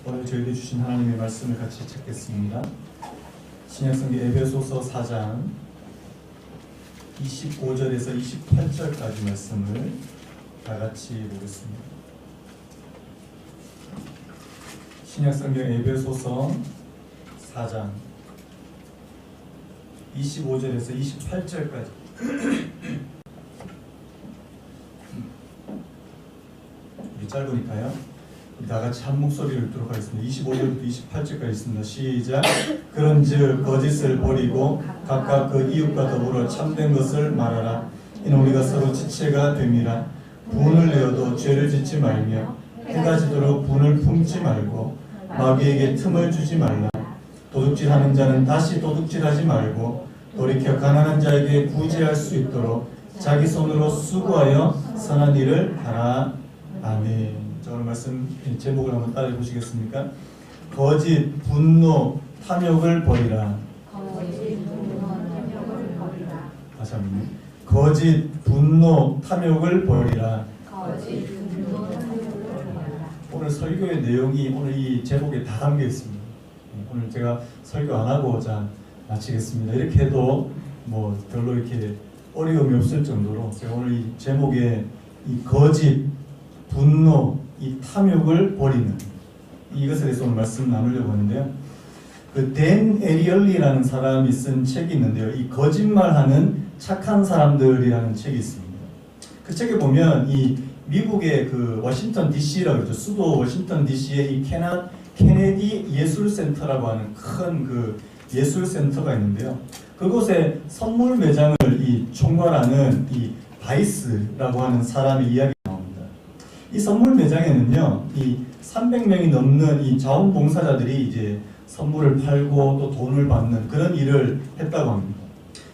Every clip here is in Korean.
오늘 저희에게 주신 하나님의 말씀을 같이 찾겠습니다. 신약성경 에베소서 4장 25절에서 28절까지 말씀을 다 같이 보겠습니다. 신약성경 에베소서 4장 25절에서 28절까지 짧으니까요. 다 같이 한 목소리를 읽도록 하겠습니다. 25절부터 28절까지 있습니다. 시작. 그런즉 거짓을 버리고 각각 그 이웃과 더불어 참된 것을 말하라. 이는 우리가 서로 지체가 됨이라. 분을 내어도 죄를 짓지 말며 해가 지도록 분을 품지 말고 마귀에게 틈을 주지 말라. 도둑질하는 자는 다시 도둑질하지 말고 돌이켜 가난한 자에게 구제할 수 있도록 자기 손으로 수고하여 선한 일을 하라. 아멘. 자, 오늘 말씀 제목을 한번 따라 보시겠습니까? 거짓, 분노, 탐욕을 버리라. 다시 한번. 거짓, 분노, 탐욕을 버리라. 오늘 설교의 내용이 오늘 이 제목에 다 담겨 있습니다. 오늘 제가 설교 안 하고 마치겠습니다. 이렇게 해도 뭐 별로 이렇게 어려움이 없을 정도로 제가 오늘 이 제목에 이 거짓, 분노, 이 탐욕을 버리는 이것에 대해서 오늘 말씀 나누려고 하는데요. 그 댄 에리얼리라는 사람이 쓴 책이 있는데요. 이 거짓말하는 착한 사람들이라는 책이 있습니다. 그 책에 보면 이 미국의 그 워싱턴 DC라고 그러죠. 수도 워싱턴 DC의 이 케네디 예술센터라고 하는 큰 그 예술센터가 있는데요. 그곳에 선물 매장을 이 총괄하는 이 바이스라고 하는 사람의 이야기가 나옵니다. 이 선물 매장에는요, 이 300명이 넘는 이 자원봉사자들이 이제 선물을 팔고 또 돈을 받는 그런 일을 했다고 합니다.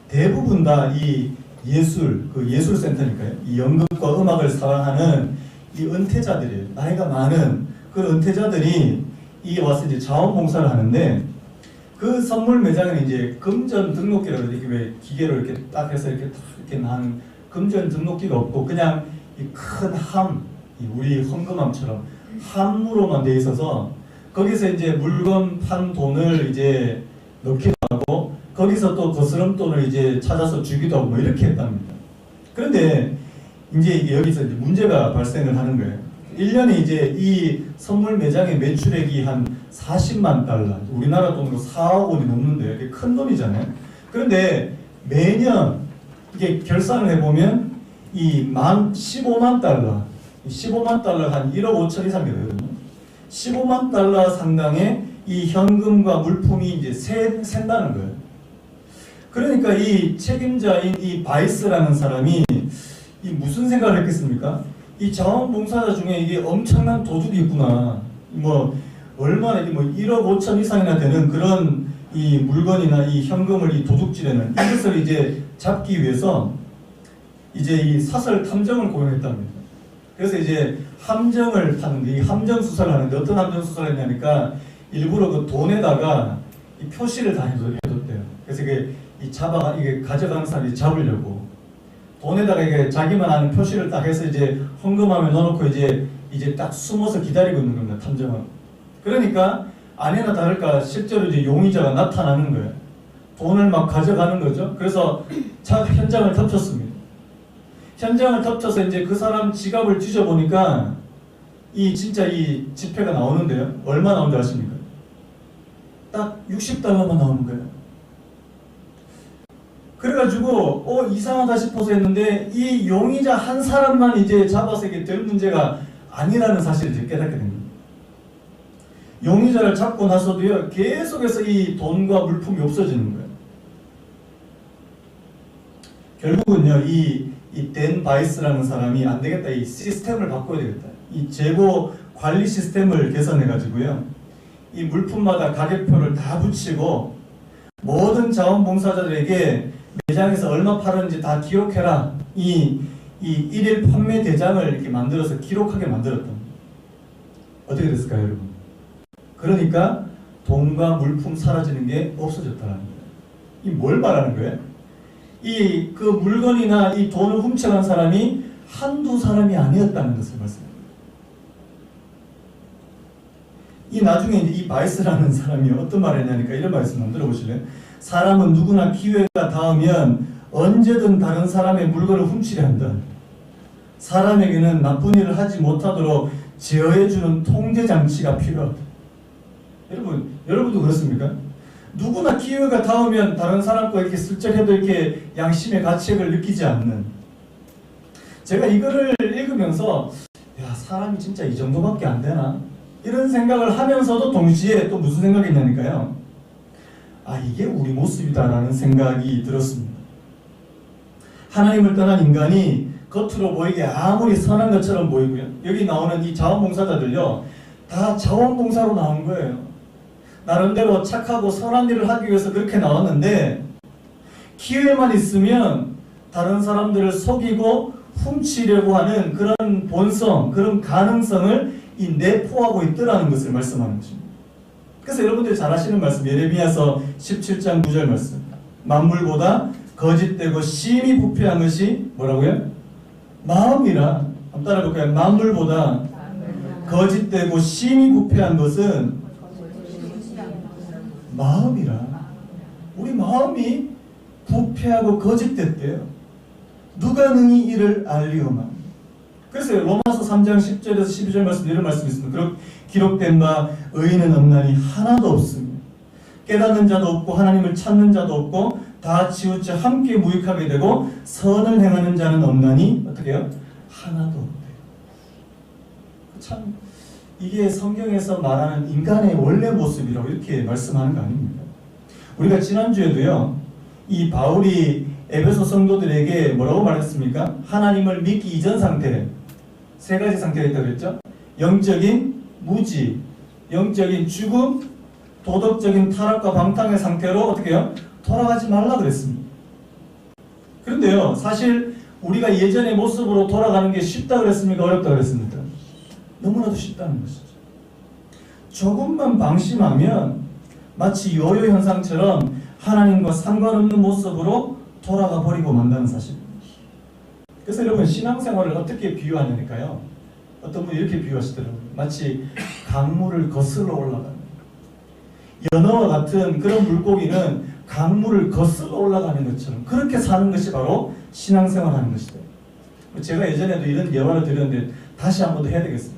대부분 다 이 예술센터니까요. 이 연극과 음악을 사랑하는 이 은퇴자들이에요. 나이가 많은 그 은퇴자들이 이 와서 이제 자원봉사를 하는데 그 선물 매장은 이제 금전 등록기라고 이렇게 왜 기계로 이렇게 딱 해서 이렇게 하는 금전 등록기가 없고 그냥 이 큰 함, 우리 헌금함처럼 함으로만 돼 있어서 거기서 이제 물건 판 돈을 이제 넣기도 하고 거기서 또 거스름돈을 이제 찾아서 주기도 하고 뭐 이렇게 했답니다. 그런데 이제 여기서 이제 문제가 발생을 하는 거예요. 1년에 이제 이 선물 매장의 매출액이 한 40만 달러, 우리나라 돈으로 4억 원이 넘는데 이게 큰 돈이잖아요. 그런데 매년 이게 결산을 해보면 이 15만 달러, 15만 달러 한 1억 5천 이상 되거든요. 15만 달러 상당의 이 현금과 물품이 이제 샌다는 거예요. 그러니까 이 책임자인 이 바이스라는 사람이 이 무슨 생각을 했겠습니까? 이 자원봉사자 중에 이게 엄청난 도둑이 있구나. 뭐 얼마나 뭐 1억 5천 이상이나 되는 그런 이 물건이나 이 현금을 이 도둑질에는 이것을 이제 잡기 위해서 이제 이 사설 탐정을 고용했답니다. 그래서 이제 함정을 타는데 이 함정 수사를 하는데 어떤 함정 수사를 했냐니까 일부러 그 돈에다가 이 표시를 다 해뒀대요. 그래서 이게 가져가는 사람이 잡으려고 돈에다가 이게 자기만 아는 표시를 딱 해서 이제 헌금함에 넣어놓고 이제 딱 숨어서 기다리고 있는 겁니다. 탐정은. 그러니까 아니나 다를까 실제로 이제 용의자가 나타나는 거예요. 돈을 막 가져가는 거죠. 그래서 현장을 덮쳤습니다. 현장을 덮쳐서 이제 그 사람 지갑을 뒤져보니까 진짜 이 지폐가 나오는데요. 얼마 나오는지 아십니까? 딱 60달러만 나오는 거예요. 그래가지고 이상하다 싶어서 했는데 이 용의자 한 사람만 이제 잡아서 이게 될 문제가 아니라는 사실을 이제 깨닫게 됩니다. 용의자를 잡고 나서도요 계속해서 이 돈과 물품이 없어지는 거예요. 결국은요 이 댄 바이스라는 사람이 안 되겠다, 이 시스템을 바꿔야 되겠다, 이 재고 관리 시스템을 개선해가지고요 이 물품마다 가격표를 다 붙이고 모든 자원봉사자들에게 매장에서 얼마 팔았는지 다 기록해라. 이 일일 판매 대장을 이렇게 만들어서 기록하게 만들었던. 어떻게 됐을까요, 여러분? 그러니까 돈과 물품 사라지는 게 없어졌다는 거예요. 이 뭘 말하는 거예요? 그 물건이나 이 돈을 훔쳐간 사람이 한두 사람이 아니었다는 것을 말씀합니다. 이 나중에 이제 이 바이스라는 사람이 어떤 말을 했냐니까 이런 말씀 한번 들어보실래요? 사람은 누구나 기회가 닿으면 언제든 다른 사람의 물건을 훔치려 한다. 사람에게는 나쁜 일을 하지 못하도록 제어해주는 통제장치가 필요하다. 여러분도 그렇습니까? 누구나 기회가 닿으면 다른 사람과 이렇게 슬쩍 해도 이렇게 양심의 가책을 느끼지 않는. 제가 이거를 읽으면서 야, 사람이 진짜 이 정도밖에 안 되나? 이런 생각을 하면서도 동시에 또 무슨 생각이 있냐니까요. 아, 이게 우리 모습이다라는 생각이 들었습니다. 하나님을 떠난 인간이 겉으로 보이게 아무리 선한 것처럼 보이고요. 여기 나오는 이 자원봉사자들요, 다 자원봉사로 나온 거예요. 나름대로 착하고 선한 일을 하기 위해서 그렇게 나왔는데 기회만 있으면 다른 사람들을 속이고 훔치려고 하는 그런 본성, 그런 가능성을 이 내포하고 있더라는 것을 말씀하는 것입니다. 그래서 여러분들이 잘 아시는 말씀, 예레미야서 17장 9절 말씀. 만물보다 거짓되고 심히 부패한 것이 뭐라고요? 마음이라. 한번 따라해볼까요? 만물보다 거짓되고 심히 부패한 것은 마음이라. 우리 마음이 부패하고 거짓됐대요. 누가 능히 이를 알리오마. 그래서 로마서 3장 10절에서 12절 말씀 이런 말씀이 있습니다. 기록된 바 의인은 없나니 하나도 없습니다. 깨닫는 자도 없고 하나님을 찾는 자도 없고 다 치우쳐 함께 무익하게 되고 선을 행하는 자는 없나니 어떻게 해요? 하나도 없대요. 참 이게 성경에서 말하는 인간의 원래 모습이라고 이렇게 말씀하는 거 아닙니까? 우리가 지난주에도요, 이 바울이 에베소 성도들에게 뭐라고 말했습니까? 하나님을 믿기 이전 상태래. 세 가지 상태가 있다고 그랬죠? 영적인 무지, 영적인 죽음, 도덕적인 타락과 방탕의 상태로 어떻게 해요? 돌아가지 말라 그랬습니다. 그런데요, 사실 우리가 예전의 모습으로 돌아가는 게 쉽다 그랬습니까? 어렵다 그랬습니까? 너무나도 쉽다는 것이죠. 조금만 방심하면 마치 요요 현상처럼 하나님과 상관없는 모습으로 돌아가 버리고 만다는 사실입니다. 그래서 여러분, 신앙생활을 어떻게 비유하냐니까요. 어떤 분이 이렇게 비유하시더라고요. 마치 강물을 거슬러 올라가는, 연어와 같은 그런 물고기는 강물을 거슬러 올라가는 것처럼 그렇게 사는 것이 바로 신앙생활 하는 것이다. 제가 예전에도 이런 예화를 드렸는데 다시 한 번 더 해야 되겠습니다.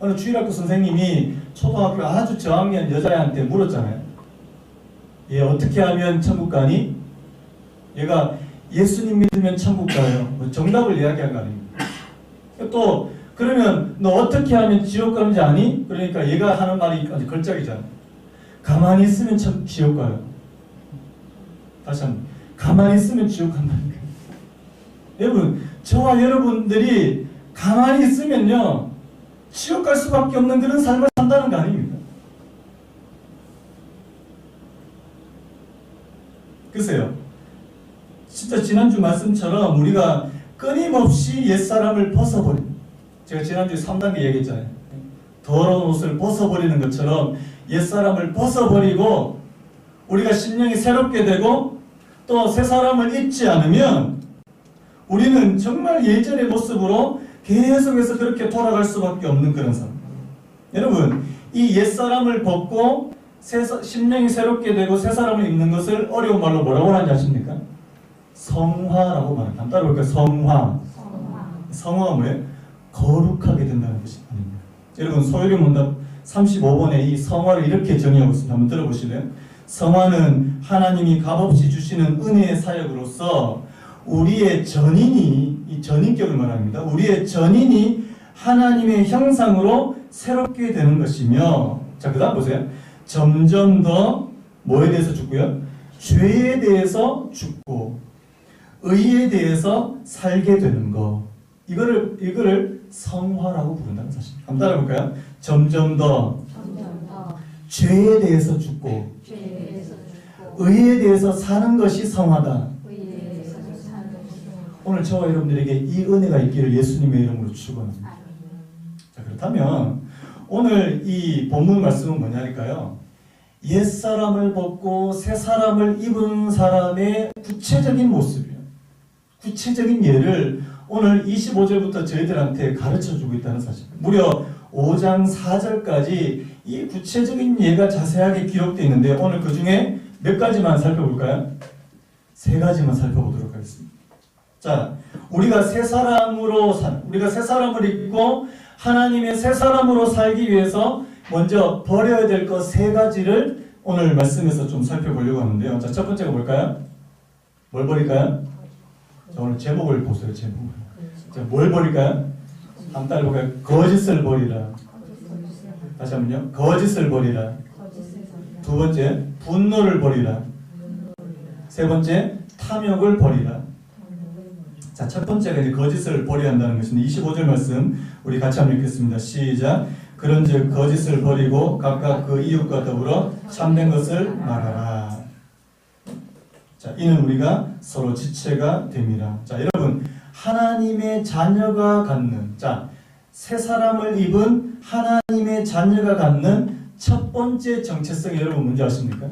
어느 주일학교 선생님이 초등학교 아주 저학년 여자애한테 물었잖아요. 얘 어떻게 하면 천국 가니? 얘가 예수님 믿으면 천국 가요. 정답을 이야기한 거 아닙니까? 또 그러면 너 어떻게 하면 지옥 가는지 아니? 그러니까 얘가 하는 말이 걸작이잖아요. 가만히 있으면 지옥 가요. 다시 한번, 가만히 있으면 지옥 간다는 거예요. 여러분, 저와 여러분들이 가만히 있으면요, 지옥 갈 수밖에 없는 그런 삶을 산다는 거 아닙니까? 글쎄요, 진짜 지난주 말씀처럼 우리가 끊임없이 옛사람을 벗어버립니다. 제가 지난주에 3단계 얘기했잖아요. 더러운 옷을 벗어버리는 것처럼 옛사람을 벗어버리고 우리가 심령이 새롭게 되고 또 새 사람을 입지 않으면 우리는 정말 예전의 모습으로 계속해서 그렇게 돌아갈 수밖에 없는 그런 삶. 여러분, 이 옛사람을 벗고 심령이 새롭게 되고 새 사람을 입는 것을 어려운 말로 뭐라고 하는지 아십니까? 성화라고 말합니다. 한번 따라볼까요? 성화. 성화가 뭐예요? 거룩하게 된다는 것이 아닙니다. 여러분, 소요리 문답 35번에 이 성화를 이렇게 정의하고 있습니다. 한번 들어보실래요? 성화는 하나님이 값없이 주시는 은혜의 사역으로서 우리의 전인이, 이 전인격을 말합니다. 우리의 전인이 하나님의 형상으로 새롭게 되는 것이며, 자, 그 다음 보세요. 점점 더 뭐에 대해서 죽고요? 죄에 대해서 죽고 의에 대해서 살게 되는 거. 이거를 성화라고 부른다는 사실. 한번 따라해볼까요? 점점 더 죄에 대해서 죽고 의에 대해서 사는 것이 성화다. 오늘 저와 여러분들에게 이 은혜가 있기를 예수님의 이름으로 축원합니다. 자, 그렇다면 오늘 이 본문 말씀은 뭐냐니까요? 옛사람을 벗고 새사람을 입은 사람의 구체적인 모습이에요. 구체적인 예를 오늘 25절부터 저희들한테 가르쳐주고 있다는 사실. 무려 5장 4절까지 이 구체적인 예가 자세하게 기록되어 있는데 오늘 그 중에 몇 가지만 살펴볼까요? 세 가지만 살펴보도록 하겠습니다. 자, 우리가 새 사람을 입고 하나님의 새 사람으로 살기 위해서 먼저 버려야 될 것 세 가지를 오늘 말씀에서 좀 살펴보려고 하는데요. 자, 첫 번째가 뭘까요? 뭘 버릴까요? 자, 오늘 제목을 보세요. 제목을. 자, 뭘 버릴까요? 한 달 볼까요? 거짓을 버리라. 다시 한번요. 거짓을 버리라. 두 번째, 분노를 버리라. 세 번째, 탐욕을 버리라. 자, 첫 번째가 이제 거짓을 버려야 한다는 것인데 25절 말씀 우리 같이 한번 읽겠습니다. 시작. 그런즉 거짓을 버리고 각각 그 이웃과 더불어 참된 것을 말하라. 자, 이는 우리가 서로 지체가 됩니다. 자, 여러분, 하나님의 자녀가 갖는, 자, 새 사람을 입은 하나님의 자녀가 갖는 첫 번째 정체성이 여러분 뭔지 아십니까?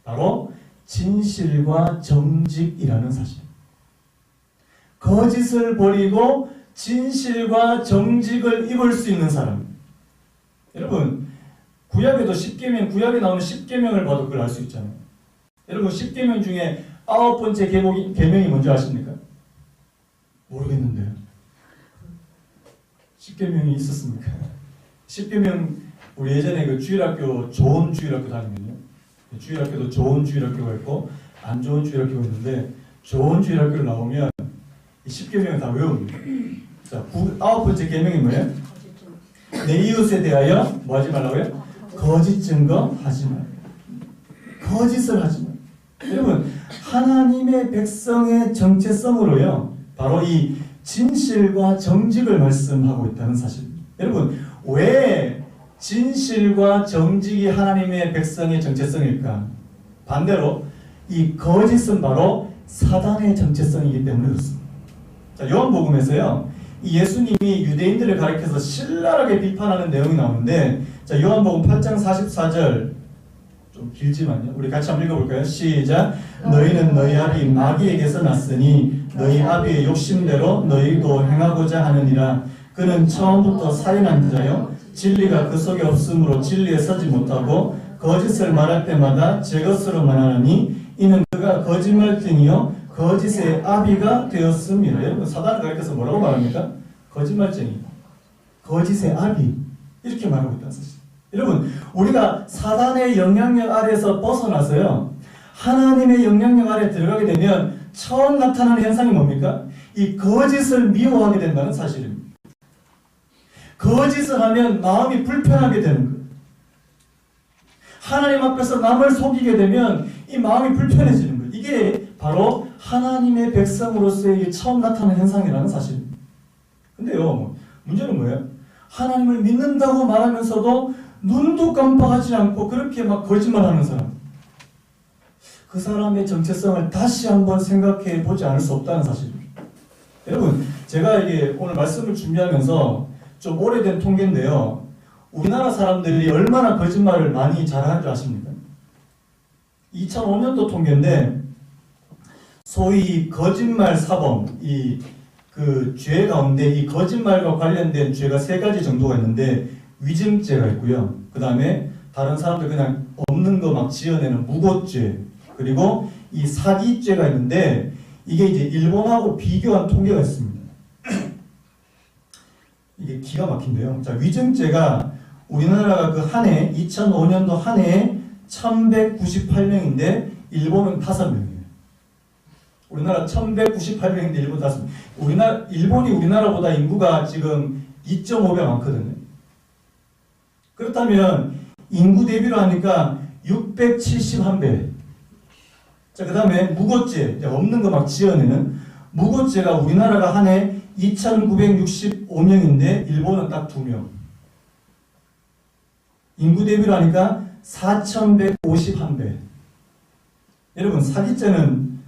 바로 진실과 정직이라는 사실. 거짓을 버리고 진실과 정직을 입을 수 있는 사람. 여러분, 구약에도 10계명, 구약에 나오는 10계명을 봐도 그걸 알 수 있잖아요. 여러분, 10계명 중에 9번째 계명이 뭔지 아십니까? 모르겠는데요. 10계명이 있었습니까? 10계명, 우리 예전에 그 주일학교, 좋은 주일학교 다니면요. 주일학교도 좋은 주일학교가 있고, 안 좋은 주일학교가 있는데, 좋은 주일학교를 나오면, 이 10계명을 다 외웁니다. 자, 9번째 계명이 뭐예요? 내 이웃에 대하여 뭐 하지 말라고요? 거짓 증거 하지 말. 거짓을 하지 말. 여러분, 하나님의 백성의 정체성으로요, 바로 이 진실과 정직을 말씀하고 있다는 사실입니다. 여러분, 왜 진실과 정직이 하나님의 백성의 정체성일까? 반대로 이 거짓은 바로 사단의 정체성이기 때문에 그렇습니다. 자, 요한복음에서요, 이 예수님이 유대인들을 가리켜서 신랄하게 비판하는 내용이 나오는데, 자, 요한복음 8장 44절, 좀 길지만요, 우리 같이 한번 읽어볼까요? 시작. 너희는 너희 아비 마귀에게서 났으니 너희 아비의 욕심대로 너희도 행하고자 하느니라. 그는 처음부터 살인한 자요, 진리가 그 속에 없으므로 진리에 서지 못하고 거짓을 말할 때마다 제 것으로 말하느니 이는 그가 거짓말쟁이요 거짓의 아비가 되었습니다. 여러분, 사단을 가리켜서 뭐라고 말합니까? 거짓말쟁이, 거짓의 아비, 이렇게 말하고 있다는 사실. 여러분, 우리가 사단의 영향력 아래에서 벗어나서요, 하나님의 영향력 아래 들어가게 되면 처음 나타나는 현상이 뭡니까? 이 거짓을 미워하게 된다는 사실입니다. 거짓을 하면 마음이 불편하게 되는 거예요. 하나님 앞에서 남을 속이게 되면 이 마음이 불편해지는 거예요. 이게 바로 하나님의 백성으로서의 처음 나타나는 현상이라는 사실입니다. 근데요, 문제는 뭐예요? 하나님을 믿는다고 말하면서도 눈도 깜빡하지 않고 그렇게 막 거짓말하는 사람. 그 사람의 정체성을 다시 한번 생각해 보지 않을 수 없다는 사실입니다. 여러분, 제가 이게 오늘 말씀을 준비하면서 좀 오래된 통계인데요, 우리나라 사람들이 얼마나 거짓말을 많이 잘하는 줄 아십니까? 2005년도 통계인데, 소위 거짓말 사범, 그 죄 가운데 이 거짓말과 관련된 죄가 세 가지 정도가 있는데, 위증죄가 있고요. 그 다음에 다른 사람들 그냥 없는 거 막 지어내는 무고죄, 그리고 이 사기죄가 있는데, 이게 이제 일본하고 비교한 통계가 있습니다. 이게 기가 막힌데요. 자, 위증죄가 우리나라가 그 한 해, 2005년도 한 해에 1198명인데, 일본은 5명이에요. 우리나라 1198명인데, 일본 5명. 일본이 우리나라보다 인구가 지금 2.5배 많거든요. 그렇다면, 인구 대비로 하니까 671배. 자, 그 다음에 무고죄, 없는 거 막 지어내는 무고죄가 우리나라가 한 해 2,965명인데 일본은 딱 2명. 인구 대비로 하니까 4,151배. 여러분, 사기죄는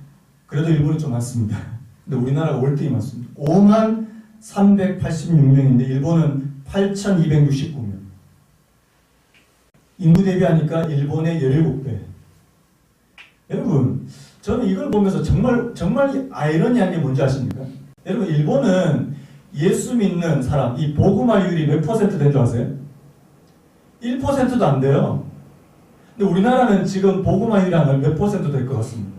그래도 일본이 좀 많습니다. 근데 우리나라가 월등히 많습니다. 5386명인데 일본은 8,269명. 인구 대비하니까 일본의 17배. 여러분, 저는 이걸 보면서 정말 아이러니한 게 뭔지 아십니까? 여러분, 일본은 예수 믿는 사람, 이 복음화율이 몇 퍼센트 된 줄 아세요? 1%도 안 돼요. 근데 우리나라는 지금 복음화율이 한 몇 퍼센트 될 것 같습니다.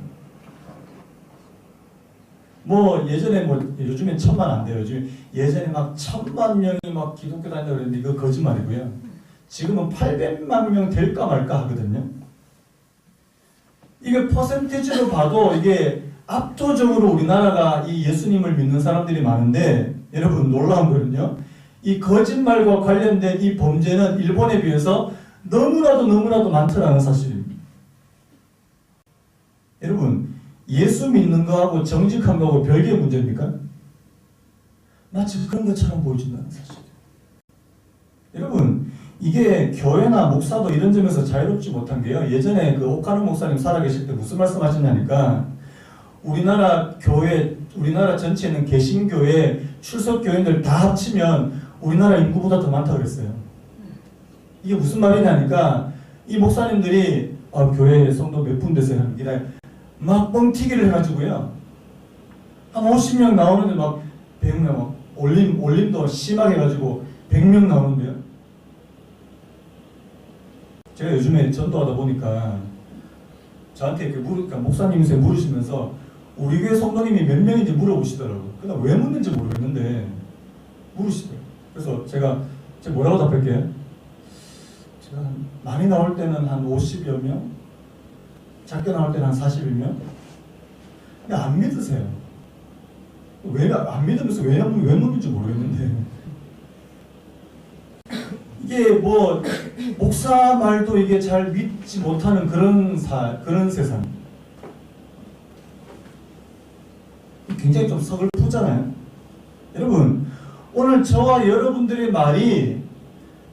뭐 예전에 뭐 요즘엔 1000만 안 돼요. 요즘 예전에 막 1000만 명이 막 기독교 다닌다고 그랬는데 이거 거짓말이고요. 지금은 800만 명 될까 말까 하거든요. 이게 퍼센티지로 봐도 이게 압도적으로 우리나라가 이 예수님을 믿는 사람들이 많은데 여러분 놀라운 거는요. 이 거짓말과 관련된 이 범죄는 일본에 비해서 너무나도 많더라는 사실입니다. 여러분 예수 믿는 거하고 정직한 거하고 별개의 문제입니까? 마치 그런 것처럼 보여준다는 사실. 여러분 이게 교회나 목사도 이런 점에서 자유롭지 못한 게요. 예전에 그 오카노 목사님 살아계실 때 무슨 말씀하셨냐니까 우리나라 교회, 우리나라 전체에 있는 개신교회 출석 교인들 다 합치면 우리나라 인구보다 더 많다고 그랬어요. 이게 무슨 말이냐니까 이 목사님들이 교회 성도 몇 분 되세요? 막 뻥튀기를 해가지고요. 한 50명 나오는데 막 100명, 올림도 심하게 해가지고 100명 나오는데요. 제가 요즘에 전도하다 보니까 저한테 이렇게 그러니까 목사님이 물으시면서 우리 교회 성도님이 몇 명인지 물어보시더라고요. 그냥 왜 묻는지 모르겠는데 물으시더라고요. 그래서 제가 뭐라고 답할게요? 제가 많이 나올 때는 한 50여 명, 작게 나올 때는 한 41명. 근데 안 믿으세요. 왜 안 믿으면서 왜 묻는지 모르겠는데 이게 뭐 목사 말도 이게 잘 믿지 못하는 그런 세상. 굉장히 좀 서글프잖아요. 여러분 오늘 저와 여러분들의 말이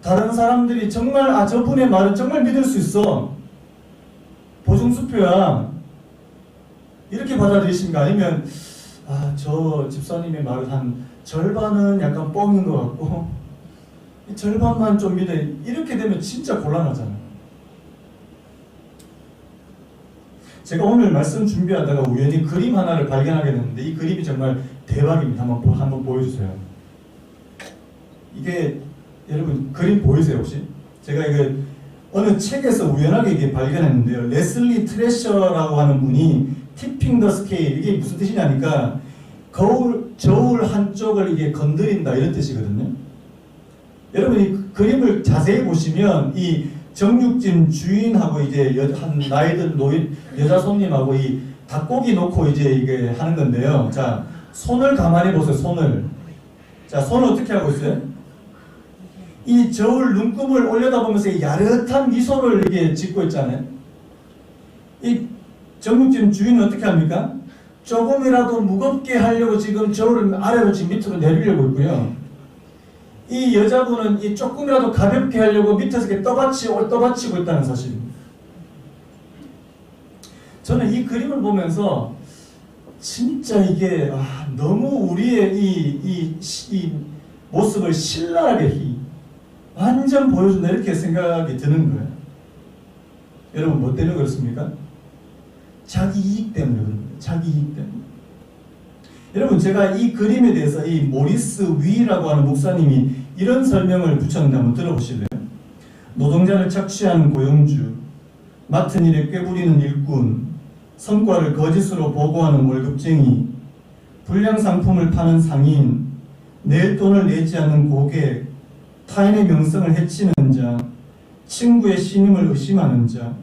다른 사람들이 정말 저분의 말은 정말 믿을 수 있어. 보증수표야. 이렇게 받아들이십니까? 아니면 저 집사님의 말은 한 절반은 약간 뻥인 것 같고 절반만 좀 믿어. 이렇게 되면 진짜 곤란하잖아요. 제가 오늘 말씀 준비하다가 우연히 그림 하나를 발견하게 됐는데 이 그림이 정말 대박입니다. 한번 보여주세요. 이게 여러분 그림 보이세요 혹시? 제가 이거 어느 책에서 우연하게 이게 발견했는데요. 레슬리 트레셔라고 하는 분이 티핑 더 스케일 이게 무슨 뜻이냐니까 저울 한쪽을 이게 건드린다 이런 뜻이거든요. 여러분 이 그림을 자세히 보시면 이 정육점 주인하고 이제 한 나이 든 여자 손님하고 이 닭고기 놓고 이제 이게 하는 건데요. 자 손을 가만히 보세요. 손을. 자 손을 어떻게 하고 있어요? 이 저울 눈금을 올려다보면서 야릇한 미소를 이게 짓고 있잖아요. 이 정육점 주인은 어떻게 합니까? 조금이라도 무겁게 하려고 지금 저울을 아래로 지금 밑으로 내리려고 있고요. 이 여자분은 이 조금이라도 가볍게 하려고 밑에서 이렇게 떠받치고 있다는 사실입니다. 저는 이 그림을 보면서 진짜 이게 너무 우리의 이 모습을 신랄하게 완전 보여준다 이렇게 생각이 드는 거예요. 여러분 뭐 때문에 그렇습니까? 자기 이익 때문에 그런 거예요. 자기 이익 때문에. 여러분 제가 이 그림에 대해서 이 모리스 위라고 하는 목사님이 이런 설명을 붙였는데 한번 들어보실래요? 노동자를 착취하는 고용주, 맡은 일에 꾀부리는 일꾼, 성과를 거짓으로 보고하는 월급쟁이, 불량 상품을 파는 상인, 낼 돈을 내지 않는 고객, 타인의 명성을 해치는 자, 친구의 신임을 의심하는 자,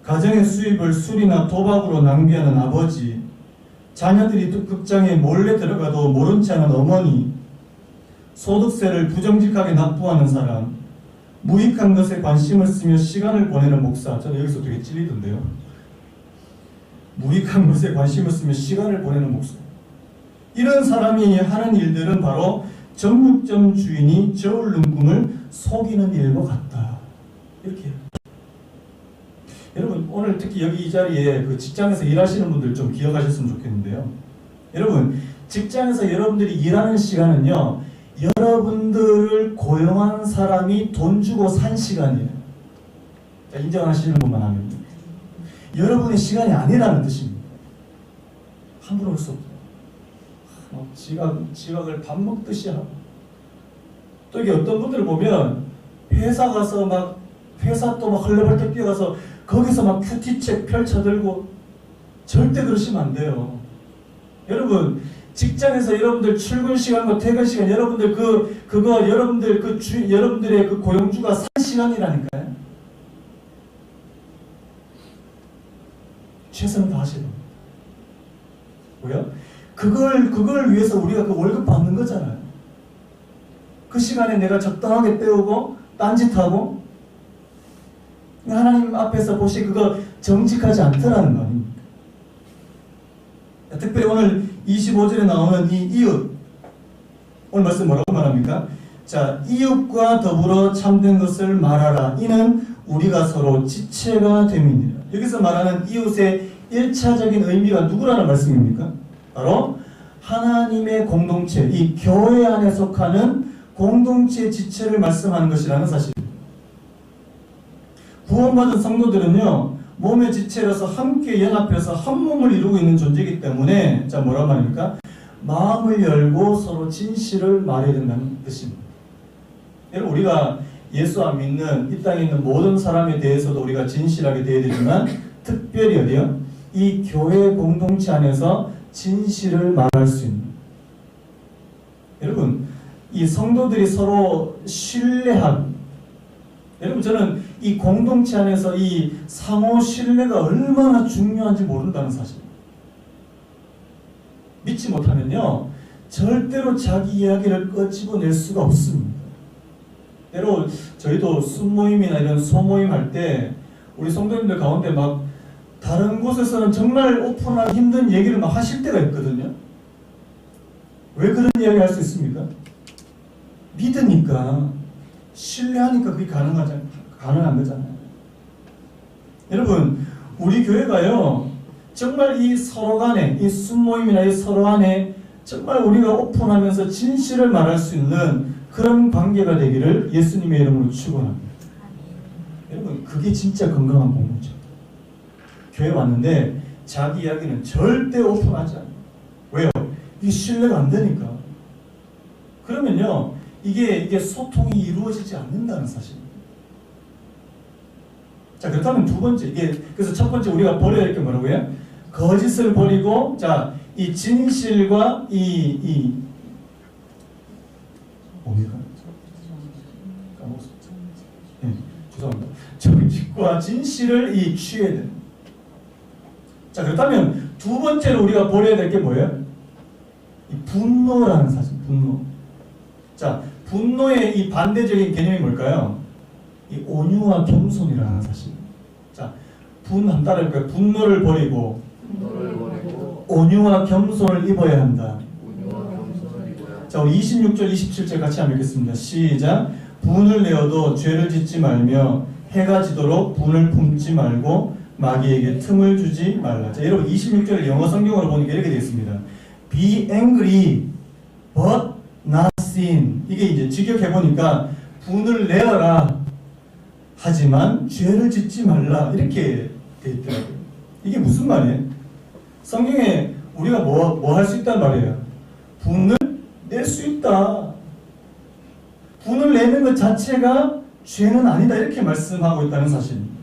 가정의 수입을 술이나 도박으로 낭비하는 아버지, 자녀들이 극장에 몰래 들어가도 모른 체 하는 어머니, 소득세를 부정직하게 납부하는 사람, 무익한 것에 관심을 쓰며 시간을 보내는 목사. 저는 여기서 되게 찔리던데요. 무익한 것에 관심을 쓰며 시간을 보내는 목사. 이런 사람이 하는 일들은 바로 정육점 주인이 저울 눈금을 속이는 일과 같다. 이렇게 해요. 여러분 오늘 특히 여기 이 자리에 그 직장에서 일하시는 분들 좀 기억하셨으면 좋겠는데요. 여러분 직장에서 여러분들이 일하는 시간은요 여러분들을 고용한 사람이 돈 주고 산 시간이에요. 자, 인정하시는 분만 하면 여러분의 시간이 아니라는 뜻입니다. 함부로 할 수 없어요. 막 지각을 밥 먹듯이 하고, 또 이게 어떤 분들을 보면 회사 가서 막 회사 또 막 헐레벌떡 뛰어가서 거기서 막 큐티책 펼쳐들고, 절대 그러시면 안 돼요. 여러분, 직장에서 여러분들 출근 시간과 퇴근 시간, 여러분들 그거 여러분들 여러분들의 그 고용주가 산 시간이라니까요. 최선을 다하셔야 됩니다. 왜요? 그걸 위해서 우리가 그 월급 받는 거잖아요. 그 시간에 내가 적당하게 때우고 딴짓하고 하나님 앞에서 보시 그거 정직하지 않더라는 거 아닙니까? 특별히 오늘 25절에 나오는 이 이웃, 오늘 말씀 뭐라고 말합니까? 자, 이웃과 더불어 참된 것을 말하라. 이는 우리가 서로 지체가 됨이니라. 여기서 말하는 이웃의 1차적인 의미가 누구라는 말씀입니까? 바로 하나님의 공동체, 이 교회 안에 속하는 공동체의 지체를 말씀하는 것이라는 사실입니다. 구원받은 성도들은요, 몸의 지체로서 함께 연합해서 한 몸을 이루고 있는 존재이기 때문에, 자, 뭐란 말입니까? 마음을 열고 서로 진실을 말해야 된다는 뜻입니다. 여러분, 우리가 예수 안 믿는 이 땅에 있는 모든 사람에 대해서도 우리가 진실하게 대해야 되지만, 특별히 어디요? 이 교회 공동체 안에서 진실을 말할 수 있는, 여러분, 이 성도들이 서로 신뢰한, 여러분, 저는 이 공동체 안에서 이 상호 신뢰가 얼마나 중요한지 모른다는 사실. 믿지 못하면요, 절대로 자기 이야기를 끄집어낼 수가 없습니다. 때로 저희도 순모임이나 이런 소모임 할 때 우리 성도님들 가운데 막 다른 곳에서는 정말 오픈하기 힘든 얘기를 막 하실 때가 있거든요. 왜 그런 이야기 할 수 있습니까? 믿으니까, 신뢰하니까 그게 가능한 거잖아요. 여러분, 우리 교회가요, 정말 이 서로 간에, 이 순모임이나 이 서로 간에 정말 우리가 오픈하면서 진실을 말할 수 있는 그런 관계가 되기를 예수님의 이름으로 축원합니다. 여러분, 그게 진짜 건강한 공동체. 교회 왔는데 자기 이야기는 절대 오픈하지 않아요. 왜요? 이게 신뢰가 안 되니까. 그러면요, 이게 소통이 이루어지지 않는다는 사실입니다. 자, 그렇다면 두 번째, 그래서 첫 번째 우리가 버려야 할 게 뭐라고요? 거짓을 버리고, 자, 이 진실과 뭡니까? 까먹었습니다. 네, 죄송합니다. 정직과 진실을 취해야 됩니다. 자, 그렇다면 두 번째로 우리가 버려야 될 게 뭐예요? 이 분노라는 사실, 분노. 자, 분노의 이 반대적인 개념이 뭘까요? 이 온유와 겸손이라는 사실. 자, 한번 따라할까요? 분노를 버리고 온유와 겸손을 입어야 한다. 자, 우리 26절, 27절 같이 한번 읽겠습니다. 시작. 분을 내어도 죄를 짓지 말며 해가 지도록 분을 품지 말고 마귀에게 틈을 주지 말라. 자, 여러분 26절을 영어 성경으로 보니까 이렇게 되어 있습니다. Be angry, but not sin. 이게 이제 직역해보니까 분을 내어라. 하지만 죄를 짓지 말라. 이렇게 되어 있더라고요. 이게 무슨 말이에요? 성경에 우리가 뭐 할 수 있단 말이에요? 분을 낼 수 있다. 분을 내는 것 자체가 죄는 아니다. 이렇게 말씀하고 있다는 사실입니다.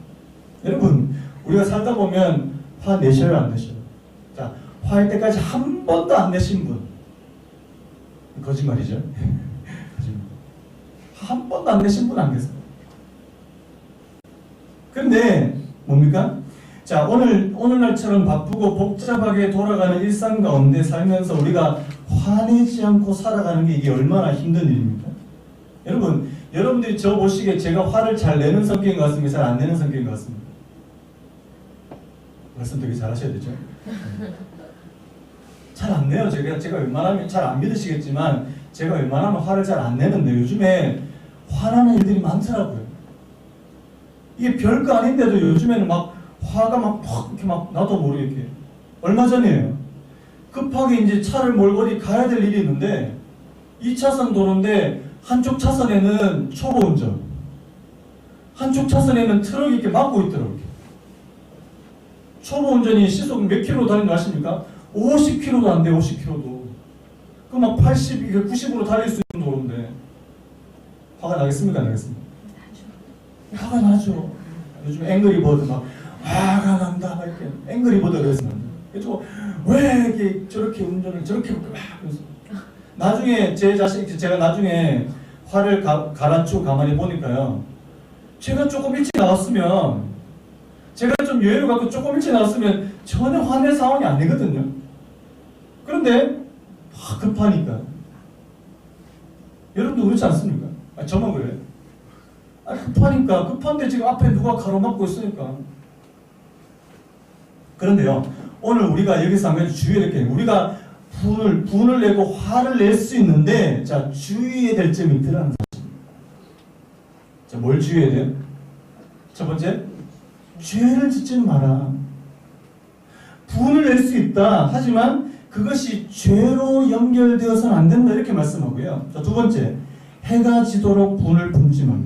여러분, 우리가 살다 보면 화 내셔요, 안 내셔요? 자, 화할 때까지 한 번도 안 내신 분. 거짓말이죠. 한 번도 안 내신 분 안 계세요. 근데 뭡니까? 자, 오늘날처럼 바쁘고 복잡하게 돌아가는 일상 가운데 살면서 우리가 화내지 않고 살아가는 게 이게 얼마나 힘든 일입니까? 여러분들이 저 보시기에 제가 화를 잘 내는 성격인 것 같습니다? 잘 안 내는 성격인 것 같습니다? 말씀 되게 잘 하셔야 되죠? 잘 안 내요. 제가 웬만하면 잘 안 믿으시겠지만 제가 웬만하면 화를 잘 안 내는데 요즘에 화나는 일들이 많더라고요. 이게 별거 아닌데도 요즘에는 막 화가 막 이렇게 막 나도 모르게 이렇게. 얼마 전이에요. 급하게 이제 차를 몰고 어디 가야 될 일이 있는데 2차선 도로인데 한쪽 차선에는 초보 운전, 한쪽 차선에는 트럭이 이렇게 막고 있더라고요. 초보 운전이 시속 몇 킬로 다니는 거 아십니까? 50km도 안 돼, 50km도. 그 막 80, 90으로 달릴 수 있는 도로인데 화가 나겠습니까? 안 나겠습니까? 화가 나죠. 요즘 앵그리버드 막 화가 난다 막 이렇게 앵그리버드가 그랬습니다. 그래서 왜 이렇게 저렇게 운전을 저렇게 막 그래서 나중에 제 자식 제가 나중에 화를 가라앉히고 가만히 보니까요. 제가 조금 일찍 나왔으면 제가 좀 여유를 갖고 조금 일찍 나왔으면 전혀 화낼 상황이 아니거든요. 그런데 급하니까 여러분도 그렇지 않습니까? 저만 그래요. 급하니까 급한데 지금 앞에 누가 가로막고 있으니까. 그런데요 오늘 우리가 여기서 한 가지 주의해야 될 게 우리가 분을 내고 화를 낼 수 있는데 자 주의해야 될 점이 있더라는 사실입니다. 자 뭘 주의해야 돼요? 첫 번째 죄를 짓지 마라. 분을 낼 수 있다. 하지만 그것이 죄로 연결되어서는 안 된다 이렇게 말씀하고요. 자, 두 번째 해가 지도록 분을 품지 말라.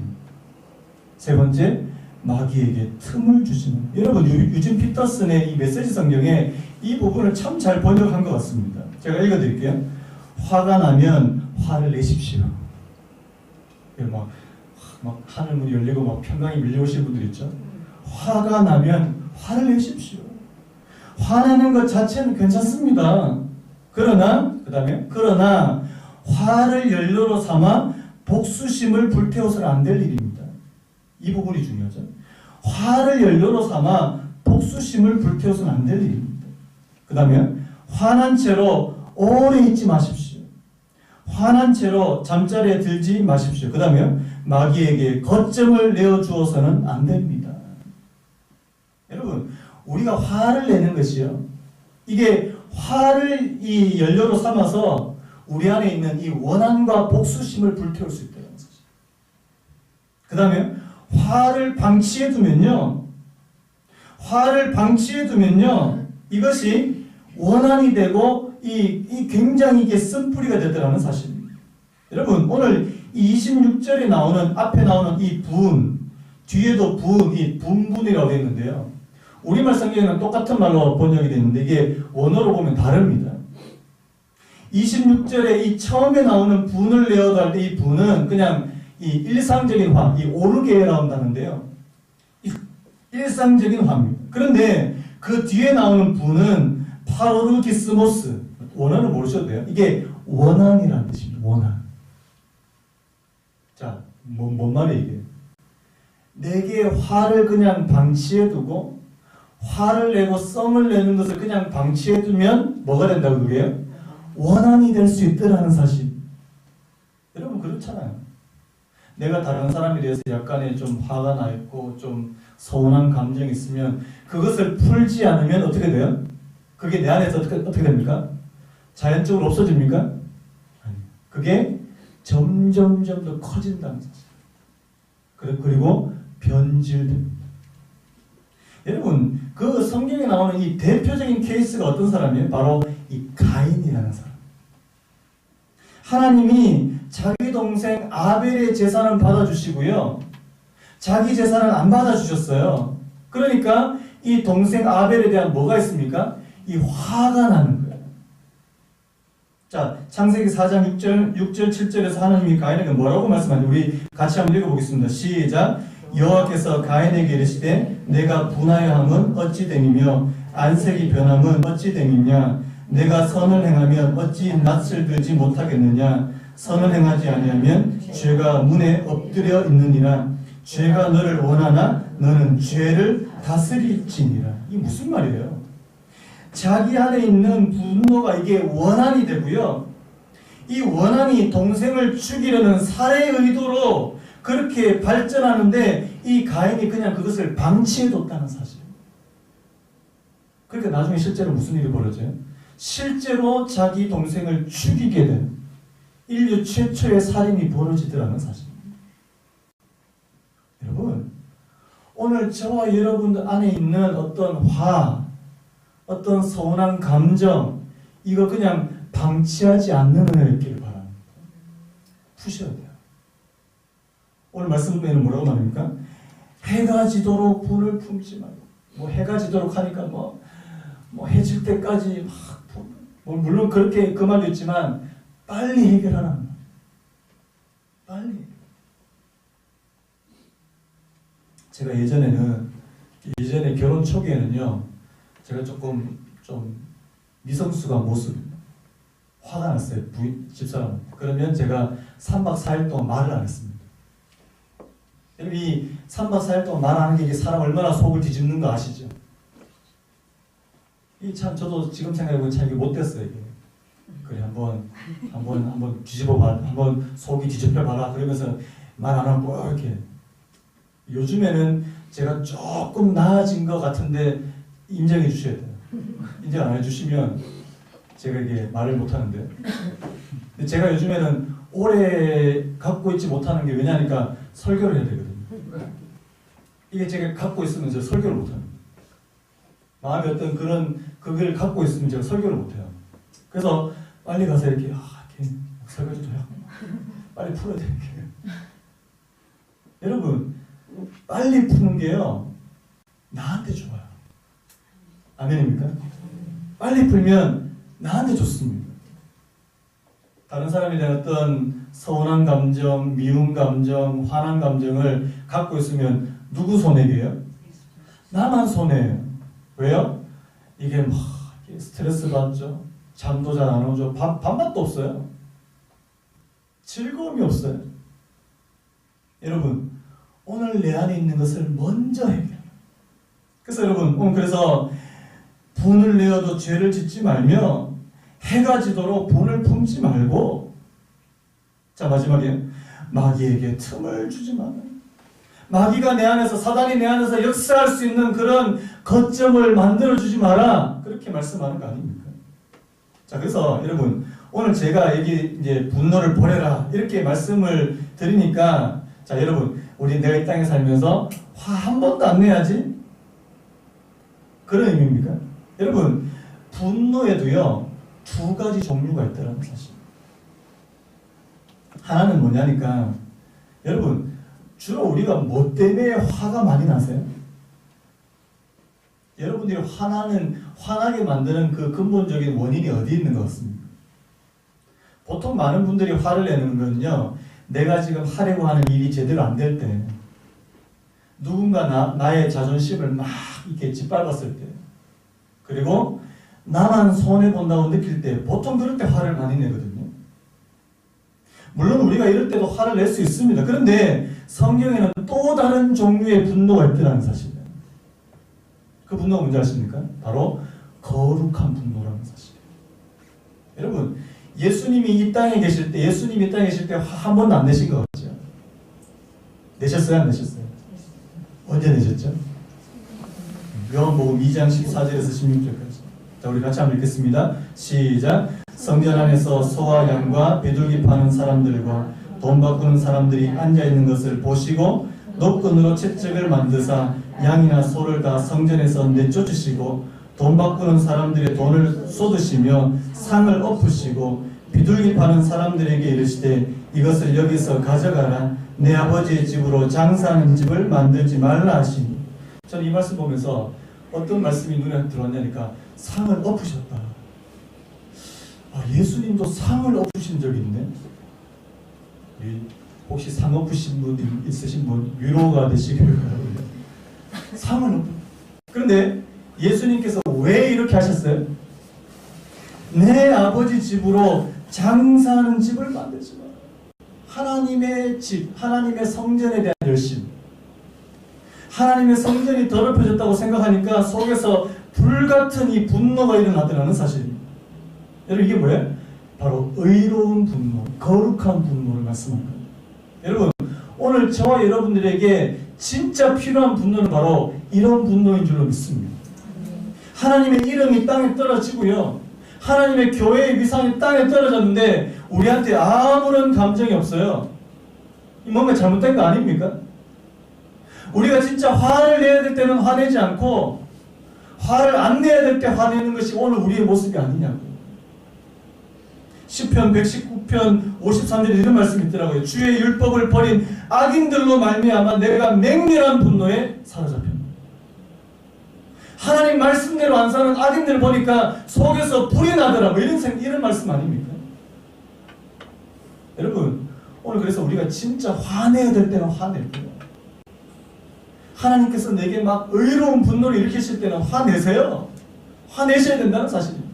세 번째 마귀에게 틈을 주지 말라. 여러분 유진 피터슨의 이 메시지 성경에 이 부분을 참 잘 번역한 것 같습니다. 제가 읽어드릴게요. 화가 나면 화를 내십시오. 막 하늘 문이 열리고 막 평강이 밀려오시는 분들 있죠. 화가 나면 화를 내십시오. 화내는 것 자체는 괜찮습니다. 그러나 화를 연료로 삼아 복수심을 불태워서는 안 될 일입니다. 이 부분이 중요하죠. 화를 연료로 삼아 복수심을 불태워서는 안 될 일입니다. 그 다음에 화난 채로 오래 있지 마십시오. 화난 채로 잠자리에 들지 마십시오. 그 다음에 마귀에게 거점을 내어주어서는 안 됩니다. 여러분 우리가 화를 내는 것이요. 이게 화를 이 연료로 삼아서 우리 안에 있는 이 원한과 복수심을 불태울 수 있다는 사실. 그 다음에 화를 방치해 두면요. 이것이 원한이 되고 이 굉장히 이게 쓴뿌리가 되더라는 사실입니다. 여러분 오늘 이 26절에 나오는 앞에 나오는 이 분 뒤에도 이 분분이라고 되어 있는데요. 우리말 성경에는 똑같은 말로 번역이 되어 있는데 이게 원어로 보면 다릅니다. 26절에 이 처음에 나오는 분을 내어도 할 때 이 분은 그냥 이 일상적인 화, 이 오르게라고 한다는데요. 일상적인 화입니다. 그런데 그 뒤에 나오는 분은 파로르기스모스, 원어는 모르셔도 돼요. 이게 원한이라는 뜻입니다. 원한. 자, 뭔 말이에요 이게? 내게 화를 그냥 방치해두고 화를 내고 썸을 내는 것을 그냥 방치해두면 뭐가 된다고 그게요? 원한이 될 수 있다는 사실. 여러분 그렇잖아요. 내가 다른 사람에 대해서 약간의 좀 화가 나 있고 좀 서운한 감정이 있으면 그것을 풀지 않으면 어떻게 돼요? 그게 내 안에서 어떻게 됩니까? 자연적으로 없어집니까? 아니요. 그게 점점 더 커진다는 사실. 그리고 변질됩니다. 여러분 그 성경에 나오는 이 대표적인 케이스가 어떤 사람이에요? 바로 이 가인이라는 사람. 하나님이 자기 동생 아벨의 재산을 받아주시고요. 자기 재산을 안 받아주셨어요. 그러니까 이 동생 아벨에 대한 뭐가 있습니까? 이 화가 나는 거예요. 자, 창세기 4장 6절 7절에서 하나님이 가인에게 뭐라고 말씀하는지 우리 같이 한번 읽어보겠습니다. 시작. 여호와께서 가인에게 이르시되 내가 분하여 함은 어찌 됨이며 안색이 변함은 어찌 됨이냐. 내가 선을 행하면 어찌 낯을 들지 못하겠느냐. 선을 행하지 아니하면 죄가 문에 엎드려 있느니라. 죄가 너를 원하나 너는 죄를 다스릴지니라. 이게 무슨 말이에요? 자기 안에 있는 분노가 이게 원한이 되고요. 이 원한이 동생을 죽이려는 살해 의도로 그렇게 발전하는데 이 가인이 그냥 그것을 방치해뒀다는 사실. 그러니까 나중에 실제로 무슨 일이 벌어져요? 실제로 자기 동생을 죽이게 된 인류 최초의 살인이 벌어지더라는 사실입니다. 여러분, 오늘 저와 여러분들 안에 있는 어떤 화, 어떤 서운한 감정, 이거 그냥 방치하지 않는 은혜가 있기를 바랍니다. 푸셔야 돼요. 오늘 말씀에는 뭐라고 말합니까? 해가 지도록 불을 품지 말고, 뭐 해가 지도록 하니까 뭐 해질 때까지 물론 그렇게 그 말도 있지만 빨리 해결하라는 거예요. 빨리. 제가 예전에 결혼 초기에는요, 제가 조금 좀 미성숙한 모습입니다. 화가 났어요, 집사람한테. 그러면 제가 3박 4일 동안 말을 안 했습니다. 여러분, 이 3박 4일 동안 말 안 하는 게 이게 사람 얼마나 속을 뒤집는 거 아시죠? 이 참, 저도 지금 생각해보면 참 이게 못됐어요, 이게. 그래, 한번 뒤집어봐, 한번 속이 뒤집혀봐라. 그러면서 말 안 하고 이렇게. 요즘에는 제가 조금 나아진 것 같은데 인정해 주셔야 돼요. 인정 안 해주시면 제가 이게 말을 못하는데. 근데 제가 요즘에는 오래 갖고 있지 못하는 게 왜냐니까 설교를 해야 되거든요. 이게 제가 갖고 있으면 제가 설교를 못합니다. 마음에 어떤 그걸 갖고 있으면 제가 설교를 못해요. 그래서 빨리 가서 이렇게 설교 좀 해요. 빨리 풀어야 되는 게. 여러분, 빨리 푸는 게요, 나한테 좋아요. 아멘입니까? 빨리 풀면 나한테 좋습니다. 다른 사람에 대한 어떤 서운한 감정, 미운 감정, 화난 감정을 갖고 있으면 누구 손해게요? 나만 손해예요. 왜요? 이게 막 스트레스 받죠. 잠도 잘 안 오죠. 밥맛도 없어요. 즐거움이 없어요. 여러분, 오늘 내 안에 있는 것을 먼저 해결해요. 그래서 여러분, 오늘 그래서 분을 내어도 죄를 짓지 말며 해가 지도록 분을 품지 말고, 자, 마지막에 마귀에게 틈을 주지 마라. 마귀가 내 안에서, 사단이 내 안에서 역사할 수 있는 그런 거점을 만들어주지 마라. 그렇게 말씀하는 거 아닙니까? 자, 그래서 여러분, 오늘 제가 여기 이제 분노를 버려라 이렇게 말씀을 드리니까, 자, 여러분, 우리 내가 이 땅에 살면서 화 한 번도 안 내야지? 그런 의미입니까? 여러분, 분노에도요, 두 가지 종류가 있다는 사실. 하나는 뭐냐니까, 여러분, 주로 우리가 뭐 때문에 화가 많이 나세요? 여러분들이 화나게 만드는 그 근본적인 원인이 어디 있는 것 같습니까? 보통 많은 분들이 화를 내는 건요, 내가 지금 하려고 하는 일이 제대로 안 될 때, 누군가 나의 자존심을 막 이렇게 짓밟았을 때, 그리고 나만 손해본다고 느낄 때, 보통 그럴 때 화를 많이 내거든요. 물론 우리가 이럴 때도 화를 낼 수 있습니다. 그런데 성경에는 또 다른 종류의 분노가 있다는 사실이에요. 그 분노가 뭔지 아십니까? 바로 거룩한 분노라는 사실이에요. 여러분, 예수님이 이 땅에 계실 때 화 한 번도 안 내신 거 같죠? 내셨어요? 안 내셨어요? 언제 내셨죠? 요한복음 2장 14절에서 16절까지. 자, 우리 같이 한번 읽겠습니다. 시작. 성전 안에서 소와 양과 비둘기 파는 사람들과 돈 바꾸는 사람들이 앉아있는 것을 보시고 노끈으로 채찍을 만드사 양이나 소를 다 성전에서 내쫓으시고 돈 바꾸는 사람들의 돈을 쏟으시며 상을 엎으시고 비둘기 파는 사람들에게 이르시되 이것을 여기서 가져가라. 내 아버지의 집으로 장사하는 집을 만들지 말라 하시니. 저는 이 말씀 보면서 어떤 말씀이 눈에 들어왔냐니까, 상을 엎으셨다. 예수님도 상을 엎으신 적이 있네. 혹시 상 엎으신 분 있으신 분 위로가 되시길 바랍니다. 상을 엎으. 그런데 예수님께서 왜 이렇게 하셨어요? 내 아버지 집으로 장사하는 집을 만들지 마라. 하나님의 집, 하나님의 성전에 대한 열심. 하나님의 성전이 더럽혀졌다고 생각하니까 속에서 불같은 이 분노가 일어나더라는 사실입니다. 여러분, 이게 뭐예요? 바로 의로운 분노, 거룩한 분노를 말씀합니다. 여러분, 오늘 저와 여러분들에게 진짜 필요한 분노는 바로 이런 분노인 줄로 믿습니다. 하나님의 이름이 땅에 떨어지고요, 하나님의 교회의 위상이 땅에 떨어졌는데 우리한테 아무런 감정이 없어요. 뭔가 잘못된 거 아닙니까? 우리가 진짜 화를 내야 될 때는 화내지 않고 화를 안 내야 될 때 화내는 것이 오늘 우리의 모습이 아니냐고. 시편 119편 53절에 이런 말씀이 있더라고요. 주의 율법을 버린 악인들로 말미암아 내가 맹렬한 분노에 사로잡혔다. 하나님 말씀대로 안 사는 악인들 보니까 속에서 불이 나더라고요. 이런 말씀 아닙니까? 여러분, 오늘 그래서 우리가 진짜 화내야 될 때는 화낼 거예요. 하나님께서 내게 막 의로운 분노를 일으키실 때는 화내세요. 화내셔야 된다는 사실입니다.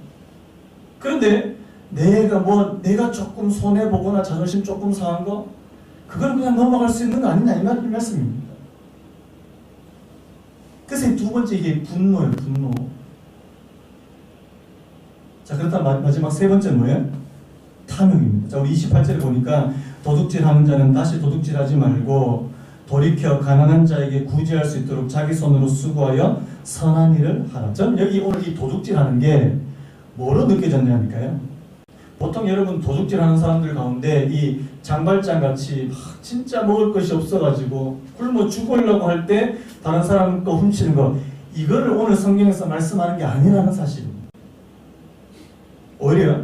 그런데 내가 조금 손해보거나 자존심 조금 상한 거, 그걸 그냥 넘어갈 수 있는 거 아니냐, 이 말씀입니다. 그래서 두 번째, 이게 분노예요, 분노. 자, 그렇다면 마지막 세 번째 뭐예요? 탐욕입니다. 자, 우리 28절에 보니까 도둑질하는 자는 다시 도둑질하지 말고 돌이켜 가난한 자에게 구제할 수 있도록 자기 손으로 수고하여 선한 일을 하라. 전 여기 오늘 이 도둑질하는 게 뭐로 느껴졌냐니까요. 보통 여러분 도둑질하는 사람들 가운데 이 장발장같이 진짜 먹을 것이 없어가지고 굶어 죽으려고 할 때 다른 사람 거 훔치는 거, 이거를 오늘 성경에서 말씀하는 게 아니라는 사실입니다. 오히려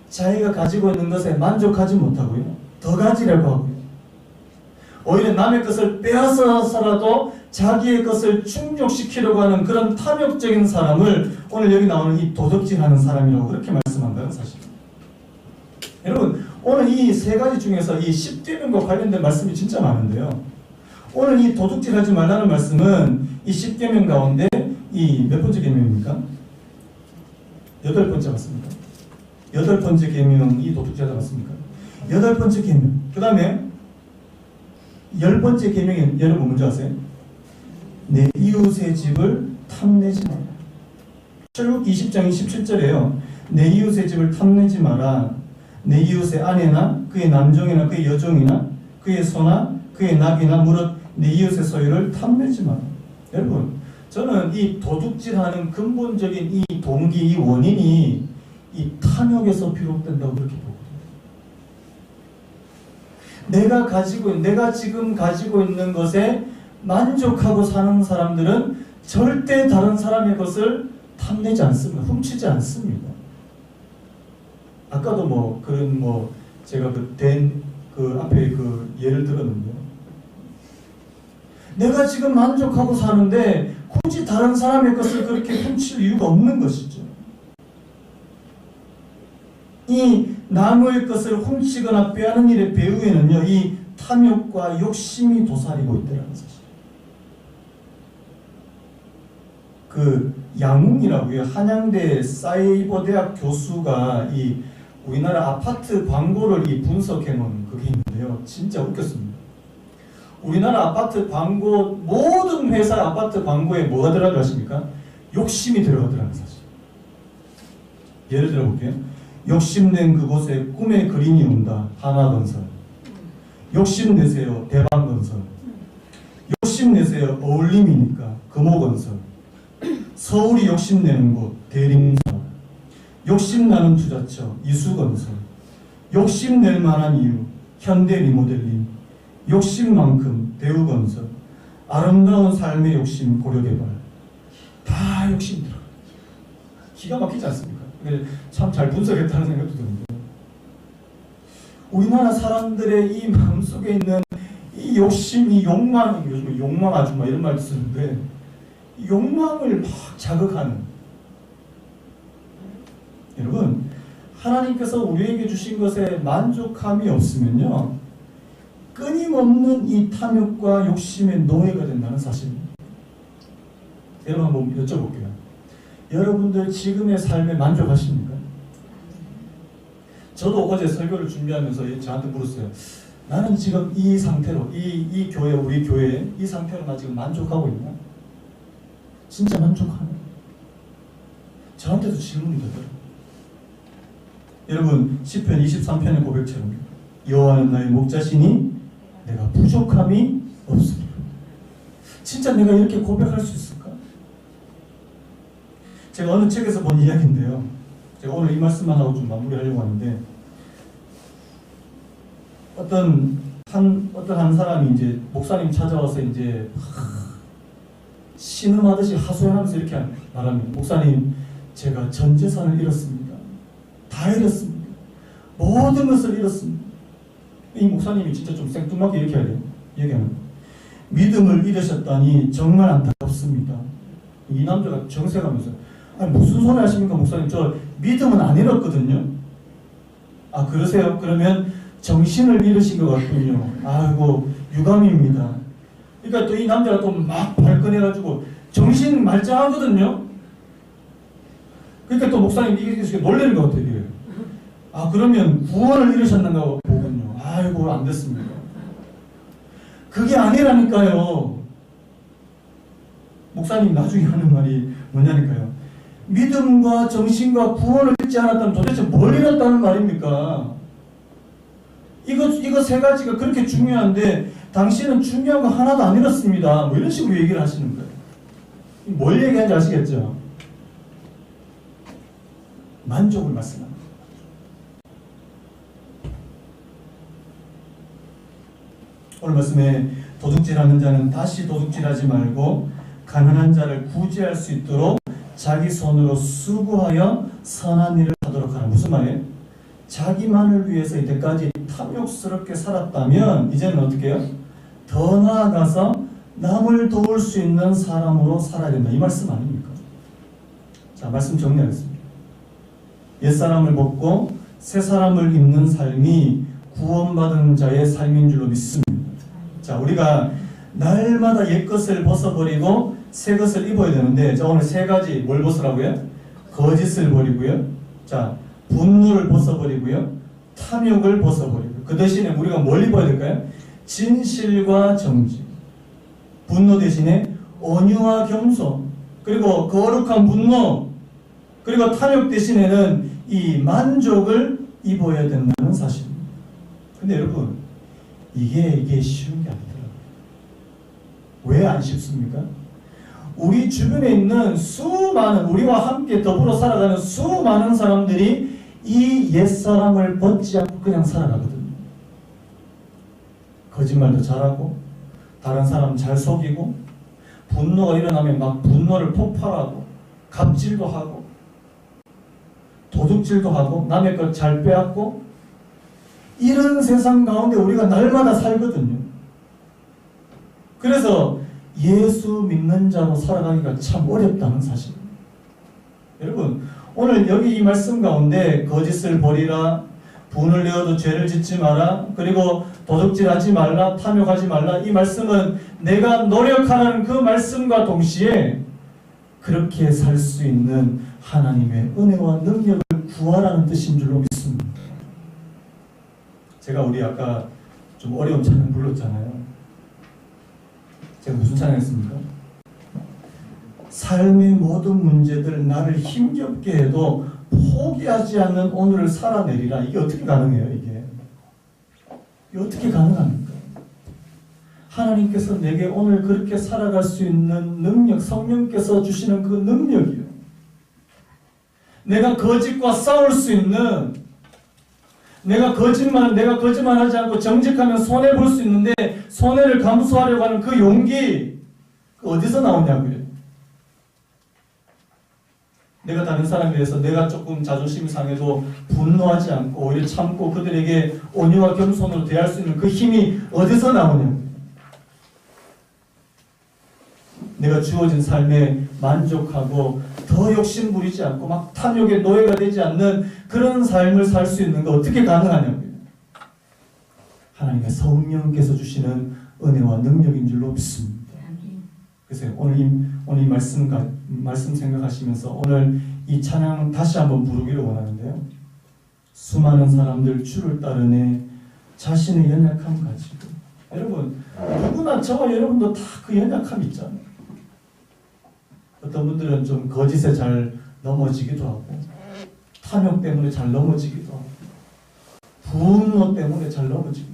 자기가 가지고 있는 것에 만족하지 못하고요, 더 가지려고 하고요, 오히려 남의 것을 빼앗아서라도 자기의 것을 충족시키려고 하는 그런 탐욕적인 사람을 오늘 여기 나오는 이 도둑질하는 사람이라고 그렇게 말씀한다는 사실입니다. 여러분, 오늘 이 세 가지 중에서 이 10계명과 관련된 말씀이 진짜 많은데요, 오늘 이 도둑질하지 말라는 말씀은 이 10계명 가운데 이 몇 번째 계명입니까? 8번째 맞습니까? 8번째 계명이 도둑질하지 않습니까? 8번째 계명. 그 다음에 10번째 계명이 여러분 뭔지 아세요? 내 이웃의 집을 탐내지 마라. 출애굽기 20장 27절에요. 내 이웃의 집을 탐내지 마라. 내 이웃의 아내나 그의 남종이나 그의 여종이나 그의 소나 그의 낙이나 무릇 내 이웃의 소유를 탐내지 마라. 여러분, 저는 이 도둑질하는 근본적인 이 동기, 이 원인이 이 탐욕에서 비롯된다고 그렇게 보거든요. 내가 지금 가지고 있는 것에 만족하고 사는 사람들은 절대 다른 사람의 것을 탐내지 않습니다. 훔치지 않습니다. 아까도 제가 앞에 예를 들었는데요. 내가 지금 만족하고 사는데 굳이 다른 사람의 것을 그렇게 훔칠 이유가 없는 것이죠. 이 남의 것을 훔치거나 빼앗는 일의 배후에는요, 이 탐욕과 욕심이 도사리고 있다는 사실. 양웅이라고요, 한양대 사이버대학 교수가 이 우리나라 아파트 광고를 분석해 놓은 그게 있는데요, 진짜 웃겼습니다. 우리나라 아파트 광고, 모든 회사 아파트 광고에 뭐가 들어가죠 아십니까? 욕심이 들어가더라는 사실. 예를 들어 볼게요. 욕심낸 그곳에 꿈의 그림이 온다, 하나건설. 욕심내세요, 대방건설. 욕심내세요, 어울림이니까 금호건설. 서울이 욕심내는 곳, 대림사. 욕심나는 투자처, 이수건설. 욕심낼 만한 이유, 현대리모델링. 욕심만큼, 대우건설. 아름다운 삶의 욕심, 고려개발. 다 욕심 들어가요. 기가 막히지 않습니까? 참 잘 분석했다는 생각도 드는데, 우리나라 사람들의 이 마음속에 있는 이 욕심, 이 욕망, 요즘 욕망 아줌마 이런 말도 쓰는데, 욕망을 막 자극하는, 여러분, 하나님께서 우리에게 주신 것에 만족함이 없으면요, 끊임없는 이 탐욕과 욕심의 노예가 된다는 사실입니다. 여러분 한번 여쭤볼게요. 여러분들 지금의 삶에 만족하십니까? 저도 어제 설교를 준비하면서 저한테 물었어요. 나는 지금 이 상태로, 이 교회, 우리 교회 이 상태로 나 지금 만족하고 있나? 진짜 만족하나? 저한테도 질문이 되더라고요. 여러분, 시편 23편의 고백처럼 여호와는 나의 목자시니 내가 부족함이 없으리라. 진짜 내가 이렇게 고백할 수 있을까? 제가 어느 책에서 본 이야기인데요, 제가 오늘 이 말씀만 하고 좀 마무리하려고 하는데, 어떤 한 사람이 이제 목사님 찾아와서 이제 신음하듯이 하소연하면서 이렇게 말합니다. 목사님, 제가 전 재산을 잃었습니다. 다 잃었습니다. 모든 것을 잃었습니다. 이 목사님이 진짜 좀 생뚱맞게 이렇게 해야 돼요. 얘기합니다. 믿음을 잃으셨다니 정말 안타깝습니다. 이 남자가 정색하면서, 아니 무슨 소리 하십니까 목사님? 저 믿음은 안 잃었거든요. 아 그러세요? 그러면 정신을 잃으신 것 같군요. 아이고 유감입니다. 그러니까 또 이 남자가 또 막 발끈해가지고 정신 말짱하거든요. 그러니까 또 목사님 이게 놀라는 것 같아요. 이게. 아 그러면 구원을 잃으셨는가 보군요. 아이고 안 됐습니다. 그게 아니라니까요. 목사님 나중에 하는 말이 뭐냐니까요. 믿음과 정신과 구원을 잃지 않았다면 도대체 뭘 잃었다는 말입니까? 이거 세 가지가 그렇게 중요한데 당신은 중요한 거 하나도 안 잃었습니다. 뭐 이런 식으로 얘기를 하시는 거예요. 뭘 얘기하는지 아시겠죠? 만족을 말씀합니다. 오늘 말씀에 도둑질하는 자는 다시 도둑질하지 말고 가난한 자를 구제할 수 있도록 자기 손으로 수고하여 선한 일을 하도록 하라. 무슨 말이에요? 자기만을 위해서 이때까지 탐욕스럽게 살았다면 이제는 어떻게 해요? 더 나아가서 남을 도울 수 있는 사람으로 살아야 된다. 이 말씀 아닙니까? 자, 말씀 정리하겠습니다. 옛사람을 벗고 새사람을 입는 삶이 구원받은 자의 삶인 줄로 믿습니다. 자, 우리가 날마다 옛것을 벗어버리고 새것을 입어야 되는데, 자, 오늘 세 가지 뭘 벗으라고요? 거짓을 버리고요. 자, 분노를 벗어버리고요. 탐욕을 벗어버리고. 그 대신에 우리가 뭘 입어야 될까요? 진실과 정직. 분노 대신에 온유와 겸손. 그리고 거룩한 분노. 그리고 탐욕 대신에는 이 만족을 입어야 된다는 사실입니다. 근데 여러분, 이게 쉬운 게 아니더라고요. 왜 안 쉽습니까? 우리 주변에 있는 수많은, 우리와 함께 더불어 살아가는 수많은 사람들이 이 옛사람을 벗지 않고 그냥 살아가거든요. 거짓말도 잘하고, 다른 사람 잘 속이고, 분노가 일어나면 막 분노를 폭발하고, 갑질도 하고, 도둑질도 하고, 남의 것 잘 빼앗고, 이런 세상 가운데 우리가 날마다 살거든요. 그래서 예수 믿는 자로 살아가기가 참 어렵다는 사실입니다. 여러분, 오늘 여기 이 말씀 가운데 거짓을 버리라, 분을 내어도 죄를 짓지 마라, 그리고 도둑질하지 말라, 탐욕하지 말라, 이 말씀은 내가 노력하라는 그 말씀과 동시에 그렇게 살 수 있는 하나님의 은혜와 능력을 구하라는 뜻인 줄로 믿습니다. 제가 우리 아까 좀 어려운 찬양 불렀잖아요. 제가 무슨 찬양했습니까? 삶의 모든 문제들 나를 힘겹게 해도 포기하지 않는 오늘을 살아내리라. 이게 어떻게 가능해요? 이게 어떻게 가능합니까? 하나님께서 내게 오늘 그렇게 살아갈 수 있는 능력, 성령께서 주시는 그 능력이요. 내가 거짓과 싸울 수 있는, 내가 거짓말하지 않고 정직하면 손해 볼 수 있는데 손해를 감수하려고 하는 그 용기, 그 어디서 나오냐고요. 내가 다른 사람에 대해서 내가 조금 자존심이 상해도 분노하지 않고 오히려 참고 그들에게 온유와 겸손으로 대할 수 있는 그 힘이 어디서 나오냐고요. 내가 주어진 삶에 만족하고 더 욕심 부리지 않고 막 탐욕의 노예가 되지 않는 그런 삶을 살 수 있는 거 어떻게 가능하냐고요. 하나님의 성령께서 주시는 은혜와 능력인 줄로 믿습니다. 그래서 오늘 이 말씀 생각하시면서 오늘 이 찬양 다시 한번 부르기를 원하는데요. 수많은 사람들 주를 따르네 자신의 연약함 가지고. 여러분, 누구나 저와 여러분도 다 그 연약함이 있잖아요. 어떤 분들은 좀 거짓에 잘 넘어지기도 하고, 탐욕 때문에 잘 넘어지기도 하고, 분노 때문에 잘 넘어지기도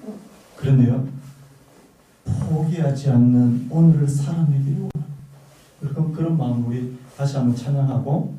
하고. 그런데요, 포기하지 않는 오늘을 살아내기를 원합니다. 그런 마음으로 우리 다시 한번 찬양하고,